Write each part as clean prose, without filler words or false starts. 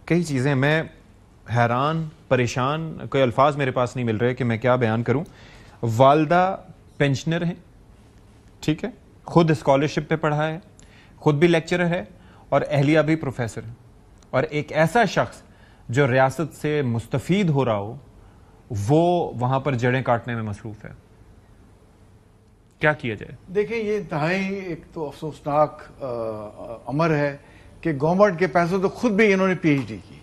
کئی چیزیں میں حیران پریشان، کوئی الفاظ میرے پاس نہیں مل رہے کہ میں کیا بیان کروں. والدہ پینشنر ہیں، ٹھیک ہے، خود اسکالرشپ پہ پڑھا ہے، خود بھی لیکچرر ہے اور اہلیہ بھی پروفیسر ہے، اور ایک ایسا شخص جو ریاست سے مستفید ہو رہا ہو وہ وہاں پر جڑیں کاٹنے میں مصروف ہے. کیا کیا جائے؟ دیکھیں یہ انتہائی ایک تو افسوسناک امر ہے کہ گورنمنٹ کے پیسوں تو خود بھی انہوں نے پی ایچ ڈی کی،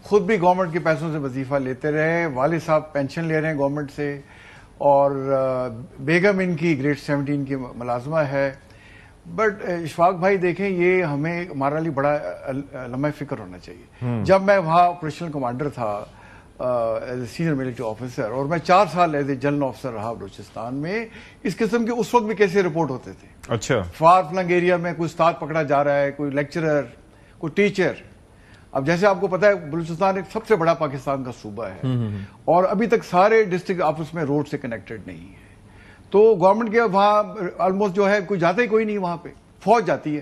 خود بھی گورنمنٹ کے پیسوں سے وظیفہ لیتے رہے، والد صاحب پینشن لے رہے ہیں گورنمنٹ سے، اور بیگم ان کی گریڈ 17 کی ملازمہ ہے. بٹ اشفاق بھائی دیکھیں یہ ہمیں ہمارا لیے بڑا لمحہ فکر ہونا چاہیے. جب میں وہاں آپریشنل کمانڈر تھا as a senior military officer, اور میں 4 سال ایز اے جنرل آفیسر رہا بلوچستان میں، اس قسم کے اس وقت بھی کیسے رپورٹ ہوتے تھے. اچھا، فار فلنگ ایریا میں کوئی استاد پکڑا جا رہا ہے، کوئی لیکچرر، کوئی ٹیچر. اب جیسے آپ کو پتا ہے بلوچستان ایک سب سے بڑا پاکستان کا صوبہ ہے، اور ابھی تک سارے ڈسٹرکٹ آپس میں روڈ سے کنیکٹڈ نہیں ہے. تو گورنمنٹ کے وہاں آلموسٹ جو ہے کوئی جاتا ہی کوئی نہیں، وہاں پہ فوج جاتی ہے،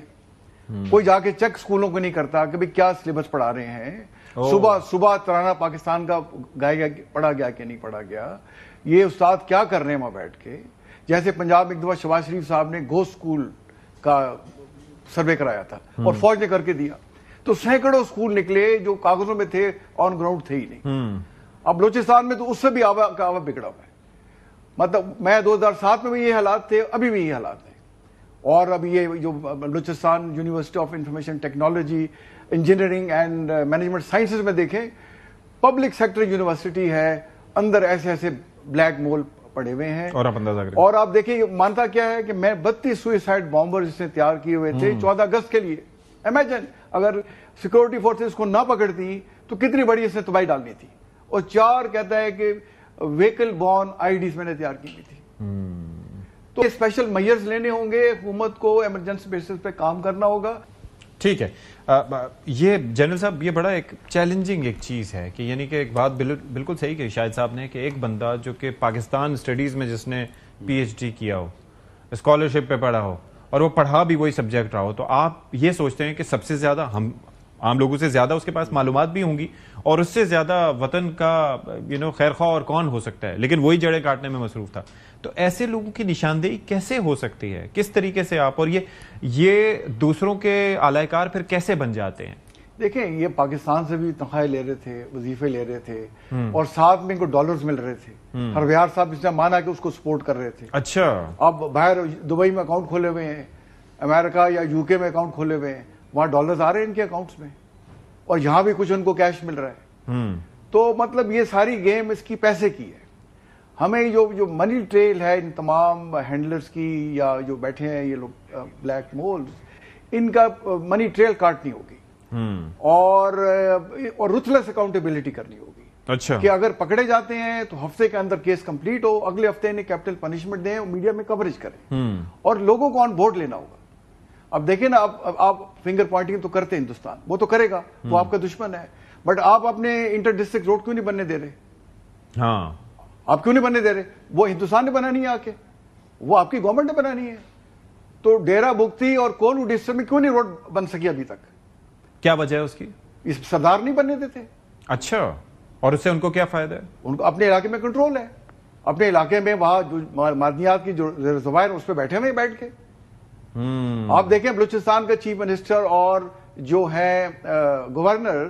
کوئی جا کے چیک اسکولوں کو نہیں کرتا کہ کیا سلیبس پڑھا رہے ہیں. صبح ترانہ پاکستان کا گایا گیا، پڑھا گیا کہ نہیں پڑھا گیا، یہ استاد کیا کر رہے ہیں وہاں بیٹھ کے. جیسے پنجاب ایک دفعہ شہباز شریف صاحب نے گو اسکول کا سروے کرایا تھا اور فوج نے کر کے دیا، تو سینکڑوں اسکول نکلے جو کاغذوں میں تھے، آن گراؤنڈ تھے ہی نہیں. اب بلوچستان میں تو اس سے بھی آوا بگڑا ہوا ہے. مطلب میں 2007 میں بھی یہ حالات تھے، ابھی بھی یہ حالات ہیں. اور اب یہ جو Balochistan university of information technology, engineering and management sciences میں دیکھیں، پبلک سیکٹر یونیورسٹی ہے، اندر ایسے ایسے بلیک مول پڑے ہوئے ہیں. اور آپ دیکھیں یہ مانتا کیا ہے کہ میں 32 سوئسائڈ بامبر اس نے تیار کیے ہوئے تھے 14 اگست کے لیے. امیجن اگر سیکورٹی فورسز کو نہ پکڑتی تو کتنی بڑی اس نے تباہی ڈالنی تھی. اور 4 کہتا ہے کہ ویکل بورن آئی ڈیز میں نے تیار کی تھی. تو اسپیشل میئرز لینے ہوں گے، حکومت کو ایمرجنسی بیسس پہ کام کرنا ہوگا. ٹھیک ہے. یہ جنرل صاحب یہ بڑا ایک چیلنجنگ ایک چیز ہے کہ یعنی کہ ایک بات بالکل صحیح کہ شاہد صاحب نے کہ ایک بندہ جو کہ پاکستان اسٹڈیز میں جس نے پی ایچ ڈی کیا ہو، اسکالرشپ پہ پڑھا ہو، اور وہ پڑھا بھی وہی سبجیکٹ رہا ہو، تو آپ یہ سوچتے ہیں کہ سب سے زیادہ ہم عام لوگوں سے زیادہ اس کے پاس معلومات بھی ہوں گی اور اس سے زیادہ وطن کا خیر خواہ اور کون ہو سکتا ہے، لیکن وہی جڑیں کاٹنے میں مصروف تھا. تو ایسے لوگوں کی نشاندہی کیسے ہو سکتی ہے؟ کس طریقے سے آپ اور یہ دوسروں کے اعلی کار پھر کیسے بن جاتے ہیں؟ دیکھیں یہ پاکستان سے بھی تنخواہیں لے رہے تھے، وظیفے لے رہے تھے، اور ساتھ میں ان کو ڈالرز مل رہے تھے. ہرویار صاحب اس نے مانا کہ اس کو سپورٹ کر رہے تھے. اچھا. اب باہر دبئی میں اکاؤنٹ کھولے ہوئے ہیں، امریکہ یا یو کے میں اکاؤنٹ کھولے ہوئے ہیں، وہاں ڈالرز آ رہے ہیں ان کے اکاؤنٹس میں، اور یہاں بھی کچھ ان کو کیش مل رہا ہے. تو مطلب یہ ساری گیم اس کی پیسے کی ہے. ہمیں جو منی ٹریل ہے ان تمام ہینڈلرز کی یا جو بیٹھے ہیں یہ لوگ بلیک مولز، ان کا منی ٹریل کاٹنی ہوگی اور رuthless اکاؤنٹیبلٹی کرنی ہوگی. اچھا. کہ اگر پکڑے جاتے ہیں تو ہفتے کے اندر کیس کمپلیٹ ہو، اگلے ہفتے انہیں کیپٹل پنشمنٹ دیں، میڈیا میں کوریج کریں اور لوگوں کو آن بورڈ لینا ہوگا. اب دیکھیں نا، آپ فنگر پوائنٹنگ تو کرتے ہیں ہندوستان، وہ تو کرے گا، وہ آپ کا دشمن ہے، بٹ آپ اپنے انٹر ڈسٹرکٹ روڈ کیوں نہیں بننے دے رہے؟ ہاں، آپ کیوں نہیں بننے دے رہے؟ وہ ہندوستان نے بنانی ہے، آ کے وہ آپ کی گورنمنٹ نے بنانی ہے. تو ڈیرا بگتی اور کولو ڈسٹرکٹ میں کیوں نہیں روڈ بن سکی ابھی تک؟ کیا وجہ ہے اس کی؟ اس سردار نہیں بننے دیتے. اچھا. اور اس سے ان کو کیا فائدہ ہے؟ ان کو اپنے علاقے میں کنٹرول ہے، اپنے علاقے میں وہاں جو معدنیات کی جو ذخائر اس پہ بیٹھے ہوئے بیٹھ کے. آپ دیکھیں بلوچستان کا چیف منسٹر اور جو ہے گورنر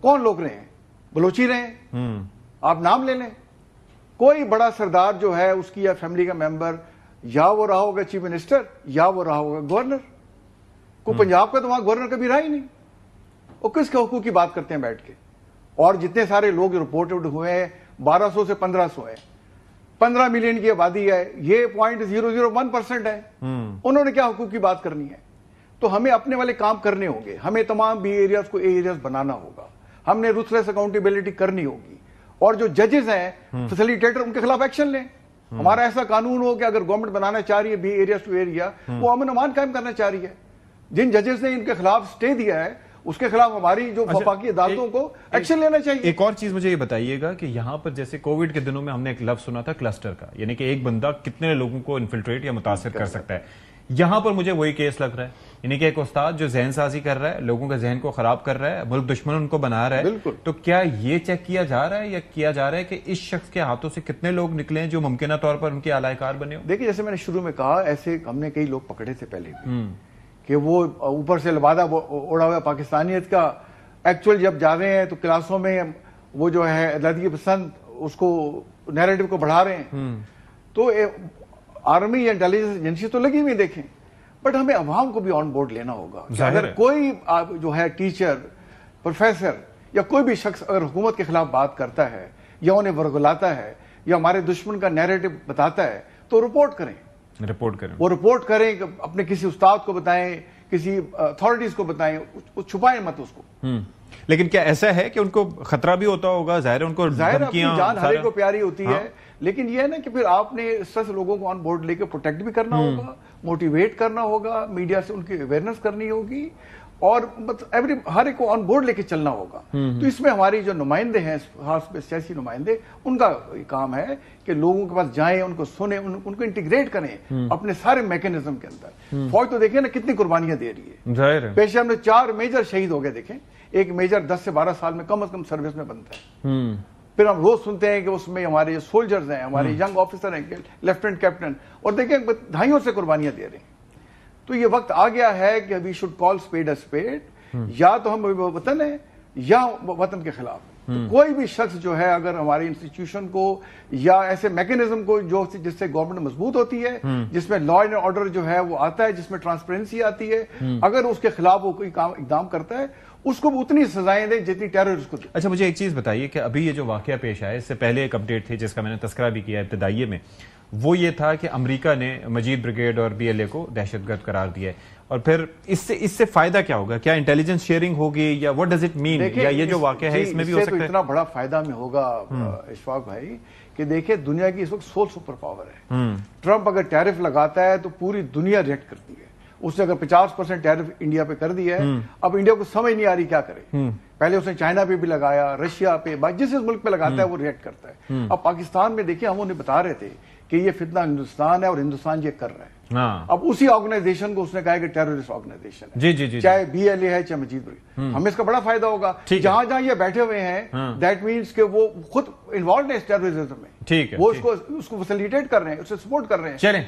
کون لوگ رہے ہیں؟ بلوچی رہے ہیں. آپ نام لے لیں، کوئی بڑا سردار جو ہے اس کی یا فیملی کا ممبر یا وہ رہا ہوگا چیف منسٹر یا وہ رہا ہوگا گورنر. کوئی پنجاب کا تو وہاں گورنر کبھی رہا ہی نہیں. وہ کس کے حقوق کی بات کرتے ہیں بیٹھ کے؟ اور جتنے سارے لوگ رپورٹڈ ہوئے ہیں 1200 سے 1500 ہیں، 15 ملین کی آبادی ہے، یہ 0.001% ہے. انہوں نے کیا حقوق کی بات کرنی ہے؟ تو ہمیں اپنے والے کام کرنے ہوں گے. ہمیں تمام بی ایریاز کو اے ایریاز بنانا ہوگا. ہم نے رuthless اکاؤنٹیبلٹی کرنی ہوگی. اور جو ججز ہیں، فیسیلیٹیٹر، ان کے خلاف ایکشن لیں. ہمارا ایسا قانون ہو کہ اگر گورنمنٹ بنانا چاہ رہی ہے بی ایریاز ٹو ایریا، وہ امن امان قائم کرنا چاہ رہی ہے. جن ججز نے ان کے خلاف سٹے دیا ہے اس کے خلاف ہماری جو وفاقی عدالتوں کو ایکشن لینا چاہیے. ایک اور چیز مجھے یہ بتائیے گا کہ یہاں پر جیسے کووڈ کے دنوں میں ہم نے ایک لفظ سنا تھا کلسٹر کا، یعنی کہ ایک بندہ کتنے لوگوں کو انفلٹریٹ یا متاثر کر سکتا ہے. یہاں پر مجھے وہی کیس لگ رہا ہے، یعنی کہ ایک استاد جو ذہن سازی کر رہا ہے، لوگوں کا ذہن کو خراب کر رہا ہے، ملک دشمن ان کو بنا رہا ہے، بالکل. تو کیا یہ چیک کیا جا رہا ہے یا کیا جا رہا ہے کہ اس شخص کے ہاتھوں سے کتنے لوگ نکلے ہیں جو ممکنہ طور پر ان کے اعلی کار بنے ہو؟ دیکھیں جیسے میں نے شروع میں کہا، ایسے ہم نے کئی لوگ پکڑے تھے پہلے بھی کہ وہ اوپر سے لبادہ اڑا ہوا پاکستانیت کا، ایکچوئل جب جا رہے ہیں تو کلاسوں میں وہ جو ہے علیحدگی پسند اس کو نیریٹو کو بڑھا رہے ہیں. تو آرمی یا انٹیلیجنس ایجنسی تو لگی ہوئی دیکھیں، بٹ ہمیں عوام کو بھی آن بورڈ لینا ہوگا. اگر کوئی جو ہے ٹیچر، پروفیسر یا کوئی بھی شخص اگر حکومت کے خلاف بات کرتا ہے یا انہیں ورگلاتا ہے یا ہمارے دشمن کا نیریٹو بتاتا ہے تو رپورٹ کریں. وہ رپورٹ کریں، اپنے کسی استاد کو بتائیں، کسی اتھارٹیز کو بتائیں، چھپائیں مت اس کو. لیکن کیا ایسا ہے کہ ان کو خطرہ بھی ہوتا ہوگا؟ ظاہر ان کو اپنی جان ہر ایک کو پیاری ہوتی ہے، لیکن یہ ہے نا کہ پھر آپ نے اس طرح سے لوگوں کو آن بورڈ لے کے پروٹیکٹ بھی کرنا ہوگا، موٹیویٹ کرنا ہوگا، میڈیا سے ان کی اویئرنیس کرنی ہوگی، اور ہر ایک کو آن بورڈ لے کے چلنا ہوگا. تو اس میں ہماری جو نمائندے ہیں، خاص پہ سیاسی نمائندے، ان کا کام ہے کہ لوگوں کے پاس جائیں، ان کو سنیں، ان کو انٹیگریٹ کریں اپنے سارے میکینزم کے اندر. فوج تو دیکھیں نا کتنی قربانیاں دے رہی ہے. پیشہ میں 4 میجر شہید ہو گئے. دیکھیں ایک میجر 10 سے 12 سال میں کم از کم سروس میں بنتا ہے. پھر ہم روز سنتے ہیں کہ اس میں ہمارے جو سولجرز ہیں، ہمارے ینگ آفیسر ہیں، لیفٹیننٹ کیپٹن، اور دیکھیں دہائیوں سے قربانیاں دے رہے ہیں. تو یہ وقت آ گیا ہے کہ we should call speed a speed. یا تو ہم وطن ہیں یا وطن کے خلاف. تو کوئی بھی شخص جو ہے اگر ہماری انسٹیٹیوشن کو یا ایسے میکینزم کو جس سے گورنمنٹ مضبوط ہوتی ہے، جس میں لا اینڈ آرڈر جو ہے وہ آتا ہے، جس میں ٹرانسپیرنسی آتی ہے، اگر اس کے خلاف وہ کوئی اقدام کرتا ہے اس کو اتنی سزائیں دیں جتنی ٹیررسٹ کو دیں. اچھا مجھے ایک چیز بتائیے کہ ابھی یہ جو واقعہ پیش آیا، اس سے پہلے ایک اپڈیٹ تھی جس کا میں نے تذکرہ بھی کیا ابتدائیے میں، وہ یہ تھا کہ امریکہ نے مجید بریگیڈ اور BLA کو دہشت گرد قرار دیا ہے. اور پھر اس سے فائدہ کیا ہوگا؟ کیا انٹیلیجنس شیئرنگ ہوگی یا what does it mean؟ یا یہ جو واقعہ ہے اس میں بھی ہو سکتا ہے؟ اتنا بڑا فائدہ میں ہوگا اشفاق بھائی کہ دیکھیں دنیا کی اس وقت سول سپر پاور ہے. ٹرمپ اگر ٹیرف لگاتا ہے تو پوری دنیا ریئیکٹ کرتی ہے. اس نے اگر 50% ٹیرف انڈیا پہ کر دیا ہے، اب انڈیا کو سمجھ نہیں آ رہی کیا کرے. پہلے اس نے چائنا پہ بھی لگایا، رشیا پہ، جس ملک پہ لگاتا ہے وہ ریئیکٹ کرتا ہے. اب پاکستان میں دیکھیں ہم انہیں بتا رہے تھے کہ یہ فتنہ ہندوستان ہے اور ہندوستان یہ کر رہا ہے. اب اسی آرگنائزیشن کو اس نے کہا کہ ٹیررسٹ آرگنائزیشن ہے، چاہے BLA ہے چاہے مجید بریگیڈ. ہمیں اس کا بڑا فائدہ ہوگا. جہاں جہاں یہ بیٹھے ہوئے ہیں دیٹ مینس کہ وہ خود انوالوڈ ہے اس ٹیررزم میں، وہ اس کو فیسیلیٹیٹ کر رہے ہیں، اسے سپورٹ کر رہے ہیں. چلیں